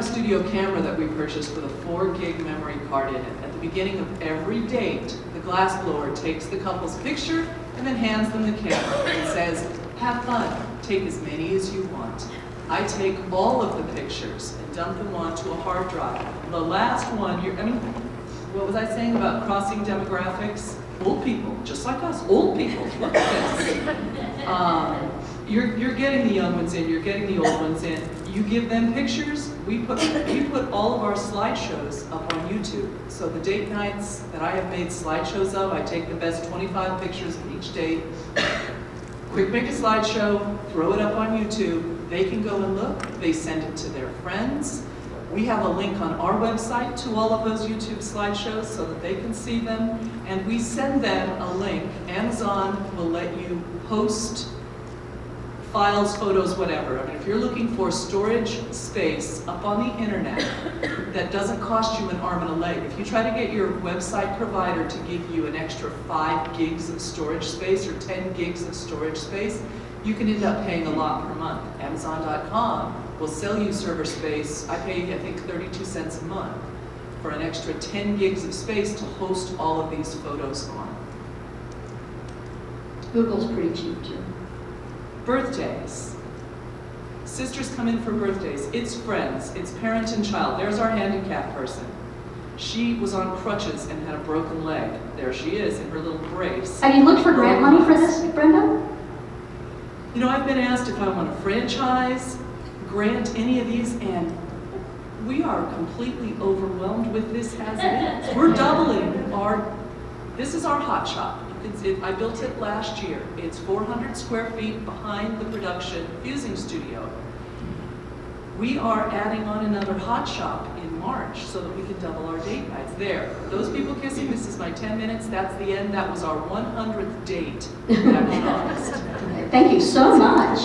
studio camera that we purchased with a 4 gig memory card in it. At the beginning of every date, the glassblower takes the couple's picture and then hands them the camera and says, have fun, take as many as you want. I take all of the pictures and dump them onto a hard drive. The last one, what was I saying about crossing demographics? Old people, just like us, old people, look at this. You're getting the young ones in, you're getting the old ones in. You give them pictures, we put all of our slideshows up on YouTube. So the date nights that I have made slideshows of, I take the best 25 pictures of each date, quick make a slideshow, throw it up on YouTube. They can go and look, they send it to their friends. We have a link on our website to all of those YouTube slideshows so that they can see them. And we send them a link. Amazon will let you post files, photos, whatever. I mean, if you're looking for storage space up on the internet that doesn't cost you an arm and a leg, if you try to get your website provider to give you an extra 5 gigs of storage space or 10 gigs of storage space, you can end up paying a lot per month. Amazon.com will sell you server space. I pay, I think, 32 cents a month for an extra 10 gigs of space to host all of these photos on. Google's pretty cheap too. Birthdays. Sisters come in for birthdays. It's friends. It's parent and child. There's our handicapped person. She was on crutches and had a broken leg. There she is in her little brace. Have you looked for grant money for this, Brenda? You know, I've been asked if I want to franchise, grant any of these, and we are completely overwhelmed with this as it is. We're doubling this is our hot shop. I built it last year. It's 400 square feet behind the production fusing studio. We are adding on another hot shop in March so that we can double our date nights. There, those people kissing, this is my 10 minutes, that's the end. That was our 100th date back in August. Thank you so much.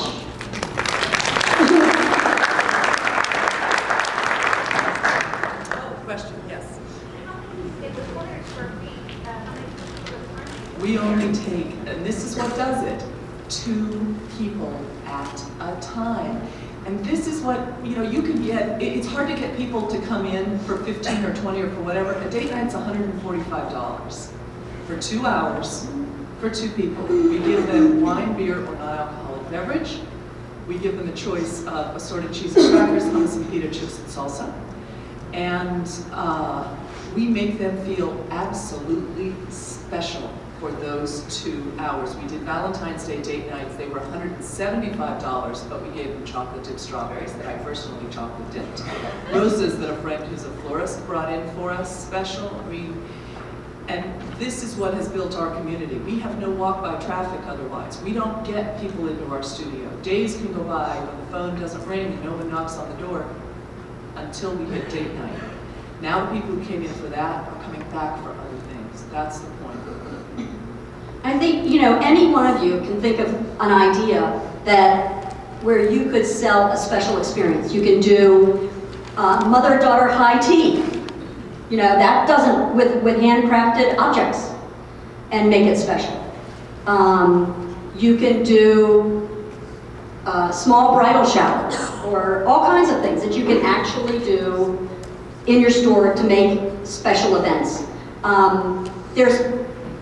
Question, yes. It was 400 square feet. How many people? We only take, and this is what does it, 2 people at a time. And this is what, you can get, it's hard to get people to come in for 15 or 20 or for whatever. A date night's $145 for 2 hours for 2 people. We give them wine, beer, or non-alcoholic beverage. We give them a choice of assorted cheese and crackers, hummus and pita chips and salsa. And we make them feel absolutely special for those 2 hours. We did Valentine's Day date nights. They were $175, but we gave them chocolate dipped strawberries that I personally chocolate dipped. Roses that a friend who's a florist brought in for us, special. And this is what has built our community. We have no walk-by traffic otherwise. We don't get people into our studio. Days can go by when the phone doesn't ring and no one knocks on the door until we hit date night. Now the people who came in for that are coming back for other things. That's the point. I think, any one of you can think of an idea where you could sell a special experience. You can do mother-daughter high tea. That doesn't, with handcrafted objects, and make it special. You can do small bridal showers, or all kinds of things that you can actually do in your store to make special events.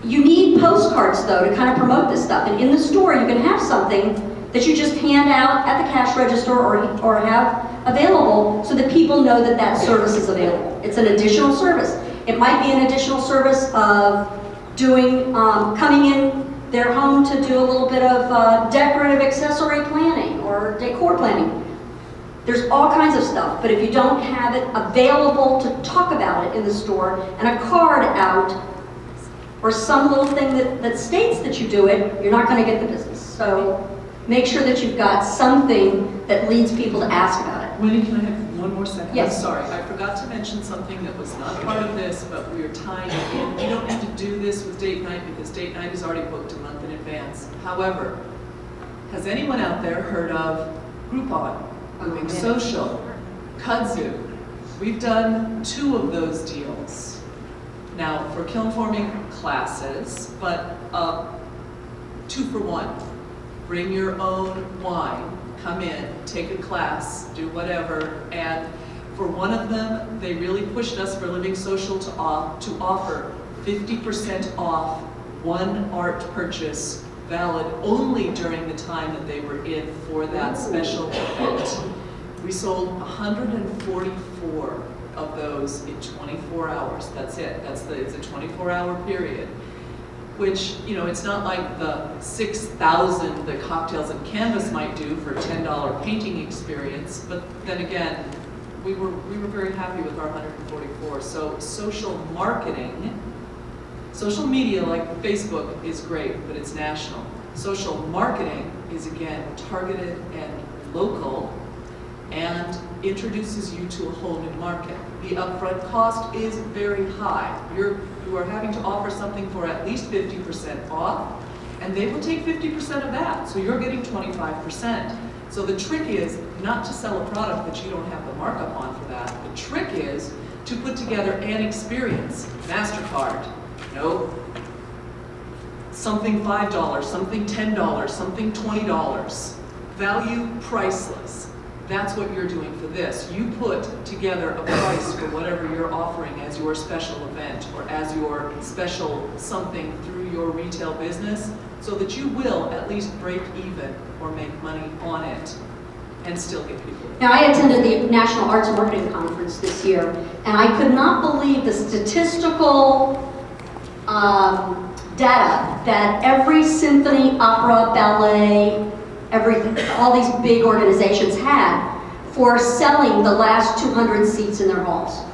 You need postcards, though, to kind of promote this stuff. And in the store, you can have something that you just hand out at the cash register or have available so that people know that that service is available. It's an additional service. It might be an additional service of coming in their home to do a little bit of decorative accessory planning or decor planning. There's all kinds of stuff, but if you don't have it available to talk about it in the store and a card out or some little thing that states that you do it, you're not going to get the business. So make sure that you've got something that leads people to ask about it. Winnie, can I have one more second? Yes. I'm sorry, I forgot to mention something that was not part of this, but we are tying it in. You don't need to do this with date night because date night is already booked a month in advance. However, has anyone out there heard of Groupon, Moving Social, Kudzu? We've done 2 of those deals. Now, for kiln forming classes, but 2 for 1. Bring your own wine, come in, take a class, do whatever, and For one of them, they really pushed us for Living Social to offer 50% off one art purchase, valid only during the time that they were in for that special event. We sold 144 of those in 24 hours. That's it. It's a 24-hour period. Which, you know, it's not like the 6,000 that Cocktails and Canvas might do for a $10 painting experience, but then again, we were very happy with our 144. So social marketing, social media like Facebook is great, but it's national. Social marketing is again targeted and local and introduces you to a whole new market. The upfront cost is very high. You are having to offer something for at least 50% off, and they will take 50% of that, so you're getting 25%. So the trick is not to sell a product that you don't have the markup on for that. The trick is to put together an experience. MasterCard, no, something $5, something $10, something $20. Value priceless. That's what you're doing for this. You put together a price for whatever you're offering as your special event or as your special something through your retail business so that you will at least break even or make money on it and still get people. Now, I attended the National Arts and Marketing Conference this year, and I could not believe the statistical data that every symphony, opera, ballet, everything, all these big organizations had for selling the last 200 seats in their halls.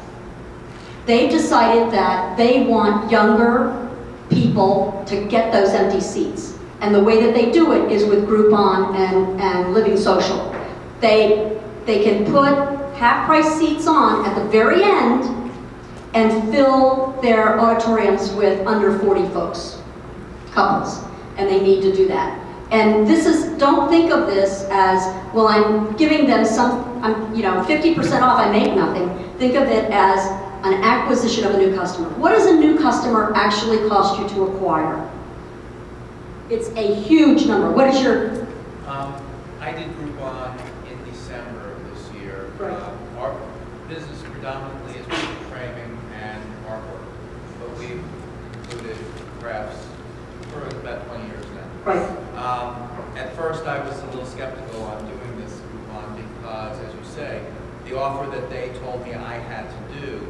They've decided that they want younger people to get those empty seats. And the way that they do it is with Groupon and Living Social. They can put half-price seats on at the very end and fill their auditoriums with under 40 folks, couples, and they need to do that. And this is, don't think of this as, well, I'm giving them I'm 50% off, I make nothing. Think of it as an acquisition of a new customer. What does a new customer actually cost you to acquire? It's a huge number. What is your? I did Groupon in December of this year. Right. Our business predominantly is framing and artwork, but we've included crafts for about 20 years now. Right. At first, I was a little skeptical on doing this Groupon because, as you say, the offer that they told me I had to do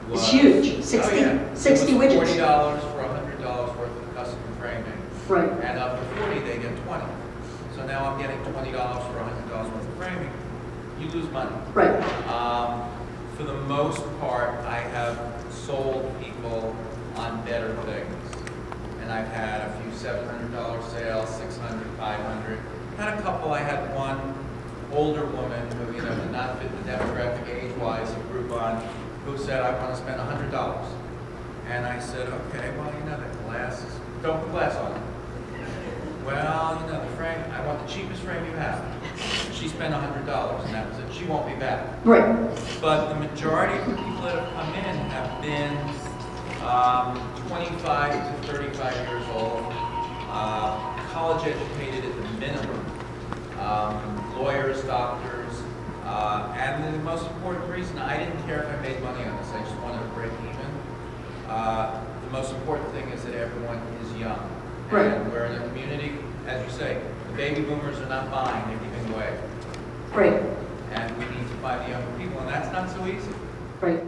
was It's huge. 60 widgets. $40 for $100 worth of custom framing. Right. And of the 40, they get 20. So now I'm getting $20 for $100 worth of framing. You lose money. Right. For the most part, I have sold people on better things. And I've had a few $700 sales, $600, $500. Had a couple. I had one older woman who, did not fit the demographic age-wise of Groupon, who said, I want to spend $100. And I said, okay, well, the glass is, don't put glass on it. Well, the frame, I want the cheapest frame you have. She spent $100, and that was it. She won't be back. Right. But the majority of the people that have come in have been 25 to 35 years old, college educated at the minimum, lawyers, doctors, and the most important reason, I didn't care if I made money on this, I just wanted to break even. The most important thing is that everyone is young. Right. And we're in a community, as you say, the baby boomers are not buying, they're giving away. Right. And we need to find the younger people, and that's not so easy. Right.